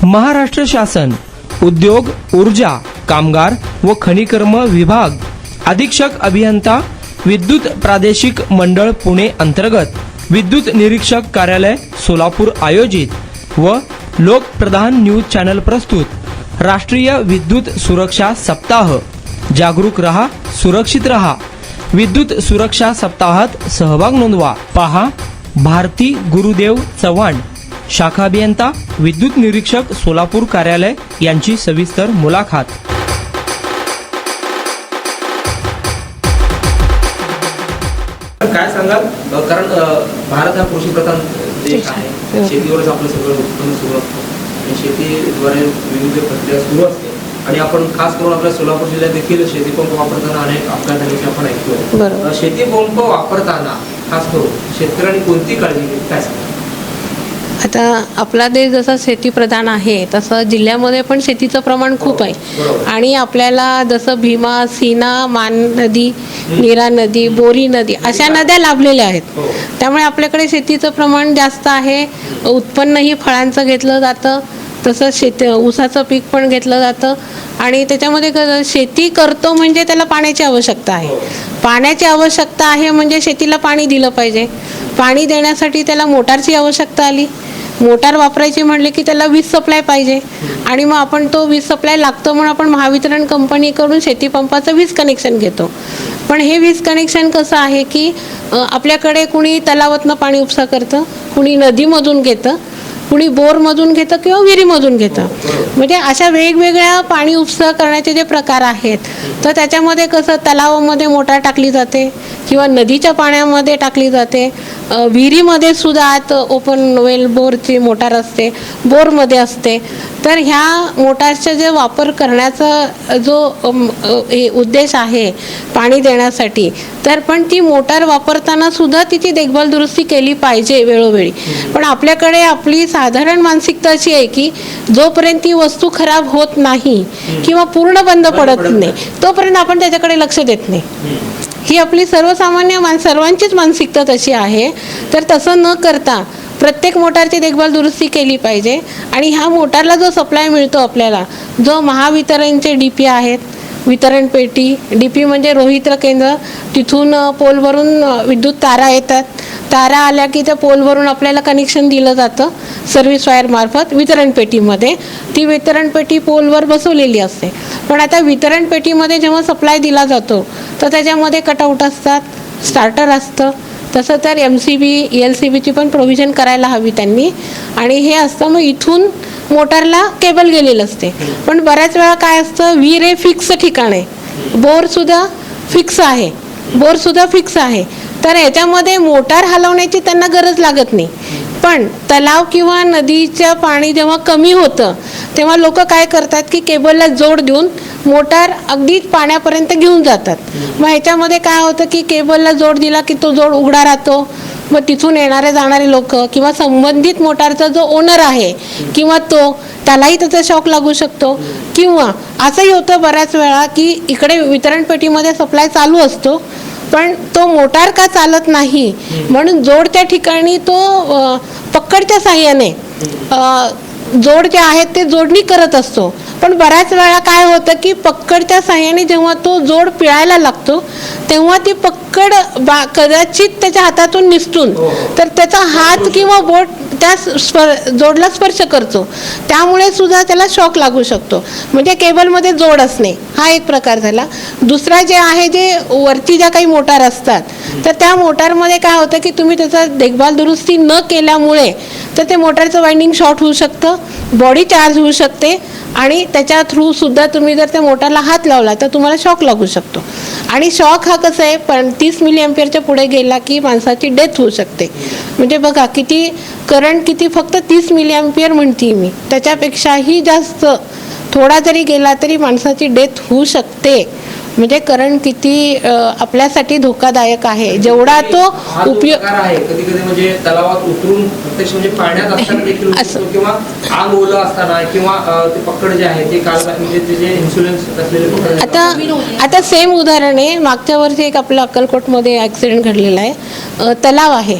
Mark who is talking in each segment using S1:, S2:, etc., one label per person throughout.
S1: महाराष्ट्र शासन उद्योग, ऊर्जा, कामगार व खनिकर्म विभाग अधीक्षक अभियंता विद्युत प्रादेशिक मंडळ पुणे अंतर्गत विद्युत निरीक्षक कार्यालय सोलापूर आयोजित व लोकप्रधान न्यूज चॅनल प्रस्तुत राष्ट्रीय विद्युत सुरक्षा सप्ताह जागरूक रहा सुरक्षित रहा विद्युत सुरक्षा सप्ताहात सहभाग नोंदवा। पहा भारती गुरुदेव चव्हाण शाखा अभियंता विद्युत निरीक्षक सोलापूर कार्यालय यांची सविस्तर मुलाखत।
S2: काय सांगाल, कारण भारत हा कृषीप्रधान देश आहे, शेतीवरच आपलं सगळं उत्पन्न सुरू असतं आणि शेतीद्वारे विविध प्रक्रिया सुरू असते आणि आपण खास करून आपल्या सोलापूर जिल्ह्यात देखील शेतीपंप वापरताना अनेक अपघात झाल्याचे आपण ऐकतो। शेतीपंप वापरताना खास करून शेतकऱ्यांनी कोणती काळजी घेतली, काय सांगाल?
S3: आता आपला देश जसा शेतीप्रधान आहे तसं जिल्ह्यामध्ये पण शेतीचं प्रमाण खूप आहे आणि आपल्याला जसं भीमा, सीना, मान नदी, नीरा नदी, बोरी नदी अशा नद्या लाभलेल्या आहेत। त्यामुळे आपल्याकडे शेतीचं प्रमाण जास्त आहे। उत्पन्नही फळांचं घेतलं जातं, तसं ऊसाचं पीक पण घेतलं जातं आणि त्याच्यामध्ये शेती करतो म्हणजे त्याला पाण्याची आवश्यकता आहे। पाण्याची आवश्यकता आहे म्हणजे शेतीला पाणी दिलं पाहिजे। पाणी देण्यासाठी त्याला मोटारची आवश्यकता आली। मोटार वापरायची म्हणले की त्याला वीज सप्लाय पाहिजे आणि मग आपण तो वीज सप्लाय लागतो म्हणून आपण महावितरण कंपनीकडून शेतीपंपाचं वीज कनेक्शन घेतो। पण हे वीज कनेक्शन कसं आहे की आपल्याकडे कुणी तलावातनं पाणी उपसा करतं, कुणी नदीमधून घेतं, कुणी बोरमधून घेतं किंवा विहिरीमधून घेतं। म्हणजे अशा वेगवेगळ्या पाणी उपसा करण्याचे जे प्रकार आहेत तर त्याच्यामध्ये कसं तलावामध्ये मोटार टाकली जाते किंवा नदीच्या पाण्यामध्ये टाकली जाते, विहिरीमध्ये सुद्धा आत ओपन वेल बोरची मोटार असते, बोरमध्ये असते। तर ह्या मोटारचा जे वापर करण्याचा जो उद्देश आहे पाणी देण्यासाठी, तर पण ती मोटार वापरताना सुद्धा तिची देखभाल दुरुस्ती केली पाहिजे वेळोवेळी। पण आपल्याकडे आपली साधारण मानसिकता अशी आहे की जोपर्यंत ती वस्तू खराब होत नाही किंवा पूर्ण बंद पडत नाही तोपर्यंत आपण त्याच्याकडे लक्ष देत नाही। ही आपली सर्वसामान्य सर्वांचीच मानसिकता तशी आहे। तर तसं न करता प्रत्येक मोटारची देखभाल दुरुस्ती केली पाहिजे आणि ह्या मोटारला जो सप्लाय मिळतो आपल्याला, जो महावितरणचे डीपी आहेत, वितरण पेटी, डीपी म्हणजे रोहित्र केंद्र, तिथून पोलवरून विद्युत तारा येतात, तारा आल्या की त्या पोलवरून आपल्याला कनेक्शन दिलं जातं सर्व्हिस वायर मार्फत वितरण पेटीमध्ये। ती वितरण पेटी पोलवर बसवलेली असते। पण आता वितरण पेटीमध्ये जेव्हा सप्लाय दिला जातो तर त्याच्यामध्ये कटआउट असतात, स्टार्टर असतं, तसं तर MCB, LCBची पण प्रोव्हिजन करायला हवी त्यांनी आणि हे असतं। मग इथून मोटारला केबल गेलेलं असते, पण बऱ्याच वेळा काय असतं, विहीर हे फिक्स ठिकाण आहे, बोरसुद्धा फिक्स आहे, बोरसुद्धा फिक्स आहे। तर याच्यामध्ये मोटार हलवण्याची त्यांना गरज लागत नाही। पण तलाव किंवा नदीचं पाणी जेव्हा कमी होतं तेव्हा लोक काय करतात की केबलला जोड देऊन मोटार अगदी पाण्यापर्यंत घेऊन जातात। मग ह्याच्यामध्ये काय होतं की केबलला जोड दिला की तो जोड उघडा राहतो, मग तिथून येणारे जाणारे लोक किंवा संबंधित मोटारचा जो ओनर आहे किंवा त्यालाही त्याचा शॉक लागू शकतो। किंवा असंही होतं बऱ्याच वेळा की इकडे वितरण पेटीमध्ये सप्लाय चालू असतो पण तो मोटार का चालत नाही म्हणून जोडच्या ठिकाणी तो पकडच्या साह्याने जोड जे आहेत ते जोडणी करत असतो। पण बऱ्याच वेळा काय होतं की पक्कडच्या साह्याने जेव्हा तो जोड पिळायला लागतो तेव्हा ती पक्कड कदाचित त्याच्या हातातून निसटून तर त्याचा हात किंवा बोट त्या जोडला स्पर्श करतो, त्यामुळे सुद्धा त्याला शॉक लागू शकतो। म्हणजे केबलमध्ये जोड असणे हा एक प्रकार झाला। दुसरा जे आहे, जे वरती ज्या काही मोटार असतात तर त्या मोटारमध्ये काय होतं की तुम्ही त्याचा देखभाल दुरुस्ती न केल्यामुळे तर ते मोटारचं वाइंडिंग शॉर्ट होऊ शकतं, बॉडी चार्ज होऊ शकते आणि त्याच्या थ्रू सुद्धा तुम्ही जर त्या मोटारला हात लावला तर तुम्हाला शॉक लागू शकतो। आणि शॉक हा कसं आहे, पण 30 मिली अँपिअरच्या पुढे गेला की माणसाची डेथ होऊ शकते। म्हणजे बघा किती करंट, किती फक्त 30 मिली अँपिअर म्हणते मी, त्याच्यापेक्षाही जास्त थोडा जरी गेला तरी माणसाची डेथ होऊ शकते। म्हणजे करंट किती आपल्यासाठी धोकादायक आहे, जेवढा तो उपयोग
S2: आहे। कधी कधी म्हणजे तलावात उतरून प्रत्यक्ष म्हणजे पाण्यात असताना देखील किंवा आग ओलं असताना किंवा ते पकड जे आहे ते काल म्हणजे त्याचे इन्शुरन्स असलेले
S3: आता सेम उदाहरण आहे, मागच्या वर्षी एक आपल्या अक्कलकोटमध्ये ॲक्सिडेंट घडलेला आहे। तलाव आहे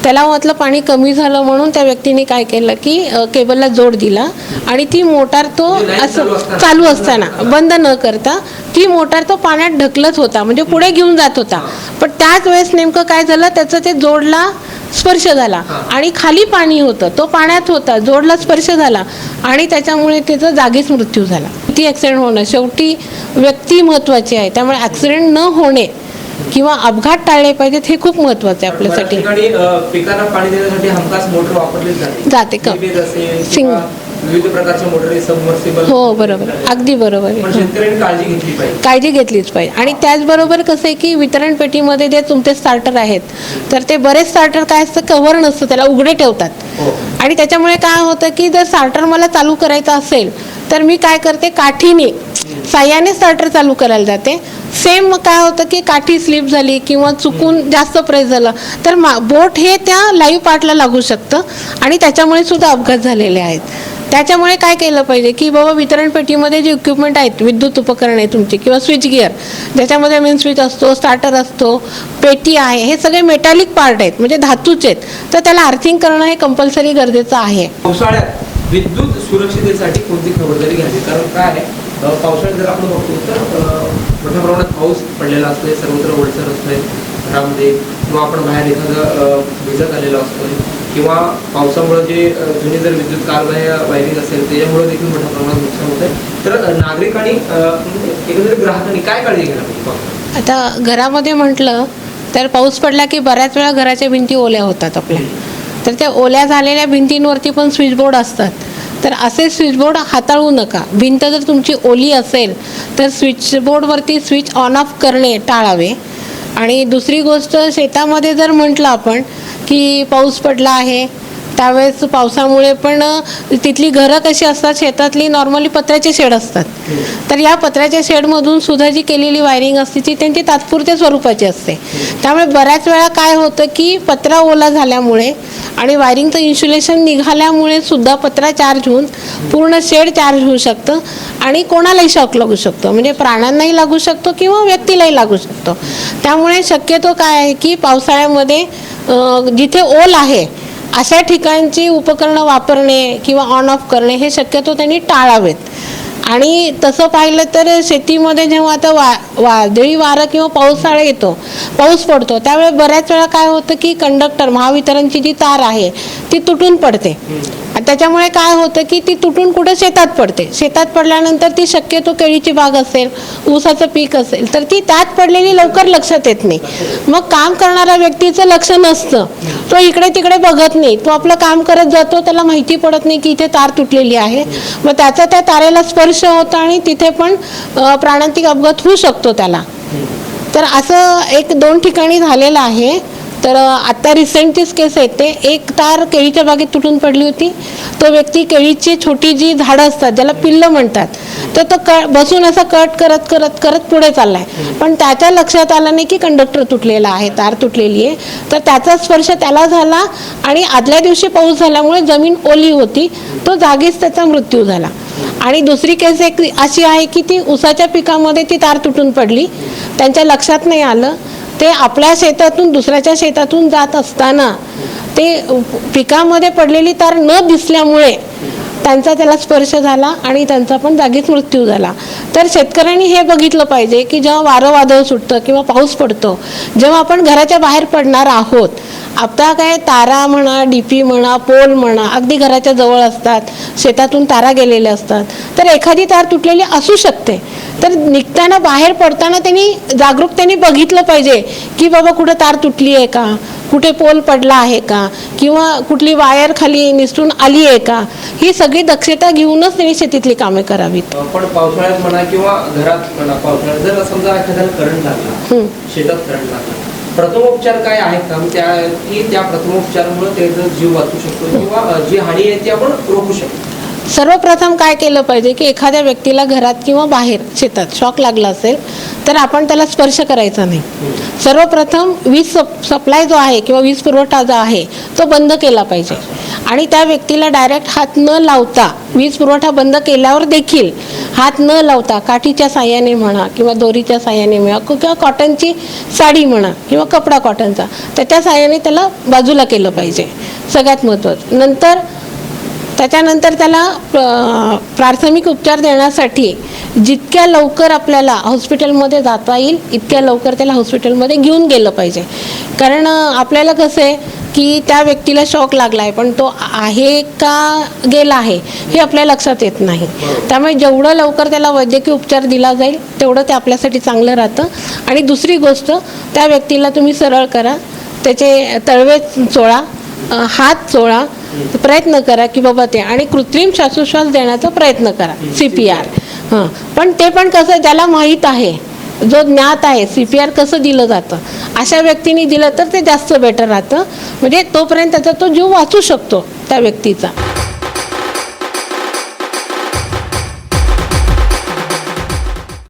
S3: त्याला म्हटलं पाणी कमी झालं म्हणून त्या व्यक्तीने काय केलं की केबलला जोड दिला आणि ती मोटार तो
S2: म्हणजे लाईन
S3: असं चालू असताना बंद न करता ती मोटार तो पाण्यात ढकलत होता, म्हणजे पुढे घेऊन जात होता. पण त्याच वेळेस नेमकं काय झालं, त्याचं ते जोडला स्पर्श झाला आणि खाली पाणी होतं, तो पाण्यात होता, जोडला स्पर्श झाला आणि त्याच्यामुळे त्याचा जागीच मृत्यू झाला. ती ॲक्सिडेंट होणं शेवटी व्यक्ती महत्त्वाची आहे, त्यामुळे ॲक्सिडेंट न होणे किंवा अपघात टाळले पाहिजेत हे खूप महत्त्वाचं आहे आपल्यासाठी.
S2: पिकांना पाणी देण्यासाठी हमखास मोटर वापरली
S3: जाते का?
S2: विविध प्रकारच्या मोटरी सबमर्सिबल.
S3: हो बरोबर, अगदी बरोबर
S2: पण
S3: आहे.
S2: शेतकऱ्यांनी काळजी घेतली पाहिजे.
S3: काळजी घेतलीच पाहिजे. आणि त्याचबरोबर कसं आहे की वितरण पेटीमध्ये जे तुमचे स्टार्टर आहेत तर ते बरेच स्टार्टर काय असतं, कव्हर नसतं, त्याला उघडे ठेवतात. आणि त्याच्यामुळे काय होतं की जर स्टार्टर मला चालू करायचं असेल तर मी काय करते, काठीने साह्याने स्टार्टर चालू करायला जाते. सेम मग काय होतं की काठी स्लिप झाली किंवा चुकून जास्त प्रेस झालं तर बोट हे त्या लाईव्ह पार्टला लागू शकतं आणि त्याच्यामुळे सुद्धा अपघात झालेले आहेत. त्याच्यामुळे काय केलं पाहिजे की बाबा वितरण पेटीमध्ये जे इक्विपमेंट आहेत, विद्युत उपकरणे तुमची किंवा स्विच गिअर ज्याच्यामध्ये मेन स्विच असतो, स्टार्टर असतो, पेटी आहे, हे सगळे मेटॅलिक पार्ट आहेत, म्हणजे धातूचे आहेत, तर त्याला अर्थिंग करणं हे कंपल्सरी गरजेचं आहे.
S2: पावसाळ्यात विद्युत सुरक्षिततेसाठी कोणती खबरदारी घ्यावी? कारण काय आहे, पावसाळ्यात जर आपण बघतो तर मोठ्या प्रमाणात पाऊस पडलेला असतोय, सर्वत्र ओलसर असतोय घरामध्ये, किंवा आपण बाहेर एखादं भिजत आलेलो असतोय, किंवा पावसामुळे जे जुनी जर विद्युत कारवाया वायरिंग असेल त्याच्यामुळे देखील मोठ्या प्रमाणात नुकसान होत आहे. तर नागरिकांनी एकंदरीत ग्राहकांनी काय काळजी घ्यायला पाहिजे?
S3: आता घरामध्ये म्हटलं तर पाऊस पडला की बऱ्याच वेळा घराच्या भिंती ओल्या होतात आपल्या, तर त्या ओल्या झालेल्या भिंतींवरती पण स्विचबोर्ड असतात. तर असे स्विचबोर्ड हाताळू नका. भिंत जर तुमची ओली असेल तर स्विचबोर्डवरती स्विच ऑन ऑफ करणे टाळावे. आणि दुसरी गोष्ट, शेतामध्ये जर म्हटलं आपण की पाऊस पडला आहे त्यावेळेस पावसामुळे पण तिथली घरं कशी असतात, शेतातली नॉर्मली पत्र्याचे शेड असतात, तर या पत्र्याच्या शेडमधून सुद्धा जी केलेली वायरिंग असते ती त्यांची तात्पुरत्या स्वरूपाची असते. त्यामुळे बऱ्याच वेळा काय होतं की पत्रा ओला झाल्यामुळे आणि वायरिंगचं इन्सुलेशन निघाल्यामुळे सुद्धा पत्रा चार्ज होऊन पूर्ण शेड चार्ज होऊ शकतं आणि कोणालाही शॉक लागू शकतो, म्हणजे प्राण्यांनाही लागू शकतो किंवा व्यक्तीलाही लागू शकतो. त्यामुळे शक्यतो काय आहे की पावसाळ्यामध्ये जिथे ओल आहे अशा ठिकाणची उपकरणं वापरणे किंवा ऑन ऑफ करणे हे शक्यतो त्यांनी टाळावेत. आणि तसं पाहिलं तर शेतीमध्ये जेव्हा आता वादळी वारं किंवा पावसाळा येतो, पाऊस पडतो, त्यावेळेस बऱ्याच वेळा काय होतं की कंडक्टर महावितरणची जी तार आहे ती तुटून पडते. त्याच्यामुळे काय होतं की ती तुटून कुठे शेतात पडते. शेतात पडल्यानंतर ती शक्यतो केळीची बाग असेल, ऊसाचं पीक असेल तर ती त्यात पडलेली लवकर लक्षात येत नाही. मग काम करणाऱ्या व्यक्तीचं लक्ष नसतं, तो इकडे तिकडे बघत नाही, तो आपलं काम करत जातो, त्याला माहिती पडत नाही की इथे तार तुटलेली आहे. मग त्याचा त्या तारेला स्पर्श होतो आणि तिथे पण प्राणांतिक अपघात होऊ शकतो त्याला. तर असं 1-2 ठिकाणी झालेलं आहे. तर आत्ता रिसेंटचीच केस आहे, ते एक तार केळीच्या बागेत तुटून पडली होती. तो व्यक्ती केळीची छोटी जी झाडं असतात ज्याला पिल्लं म्हणतात, तर तो बसून असा कट करत करत करत पुढे चाललाय, पण त्याच्या लक्षात आलं नाही की कंडक्टर तुटलेला आहे, तार तुटलेली आहे. तर त्याचा स्पर्श त्याला झाला आणि आदल्या दिवशी पाऊस झाल्यामुळे जमीन ओली होती, तो जागीच त्याचा मृत्यू झाला. आणि दुसरी केस एक अशी आहे की ती ऊसाच्या पिकामध्ये ती तार तुटून पडली, त्यांच्या लक्षात नाही आलं. ते आपल्या शेतातून दुसऱ्याच्या शेतातून जात असताना ते पिकामध्ये पडलेली तार न दिसल्यामुळे त्यांचा त्याला स्पर्श झाला आणि त्यांचा पण जागीच मृत्यू झाला. तर शेतकऱ्यांनी हे बघितलं पाहिजे की जेव्हा वारं वादळ सुटतं किंवा पाऊस पडतो, जेव्हा आपण घराच्या बाहेर पडणार आहोत, आता काय तारा म्हणा, डीपी म्हणा, पोल म्हणा, अगदी घराच्या जवळ असतात, शेतातून तारा गेलेल्या असतात, तर एखादी तार तुटलेली असू शकते. तर निघताना बाहेर पडताना त्यांनी जागरूकतेने बघितलं पाहिजे की बाबा कुठे तार तुटली आहे का, कुठे पोल पडला आहे का, किंवा कुठली वायर खाली निसटून आली आहे का, ही सगळी दक्षता घेऊनच त्यांनी शेतीतली कामे करावीत.
S2: पण पावसाळ्यात म्हणा किंवा घरात म्हणा, पावसाळ्यात जर समजा एखाद्याला करंट लागला, शेतात करंट लागला, प्रथमोपचार काय आहेत का त्या प्रथमोपचारामुळे त्याचा जीव वाचू शकतो किंवा जी हानी आहे ती आपण रोखू शकतो?
S3: सर्वप्रथम काय केलं पाहिजे की एखाद्या व्यक्तीला घरात किंवा बाहेर शेतात शॉक लागला असेल तर आपण त्याला स्पर्श करायचा नाही. सर्वप्रथम वीज सप्लाय जो आहे किंवा वीज पुरवठा जो आहे तो बंद केला पाहिजे आणि त्या व्यक्तीला डायरेक्ट हात न लावता वीज पुरवठा बंद केल्यावर देखील हात न लावता काठीच्या साह्याने म्हणा किंवा दोरीच्या साह्याने म्हणा किंवा कॉटनची साडी म्हणा किंवा कपडा कॉटनचा त्याच्या साह्याने त्याला बाजूला केलं पाहिजे सगळ्यात महत्त्वाचं. त्याच्यानंतर त्याला प्राथमिक उपचार देण्यासाठी जितक्या लवकर आपल्याला हॉस्पिटलमध्ये जाता येईल इतक्या लवकर त्याला हॉस्पिटलमध्ये घेऊन गेलं पाहिजे. कारण आपल्याला कसं आहे की त्या व्यक्तीला शॉक लागला आहे पण तो आहे का गेला आहे हे आपल्या लक्षात येत नाही. त्यामुळे जेवढं लवकर त्याला वैद्यकीय उपचार दिला जाईल तेवढं ते आपल्यासाठी चांगलं राहतं. आणि दुसरी गोष्ट त्या व्यक्तीला तुम्ही सरळ करा, त्याचे तळवे चोळा, हात चोळा, प्रयत्न करा की बाबा ते आणि कृत्रिम श्वासोच्छ्वास देण्याचा प्रयत्न करा CPR. पण ते पण कसं ज्याला माहीत आहे जो ज्ञात आहे CPR कसं दिलं जातं अशा व्यक्तीने दिलं तर ते जास्त बेटर राहतं. म्हणजे तोपर्यंत त्याचा तो जीव वाचू शकतो त्या व्यक्तीचा.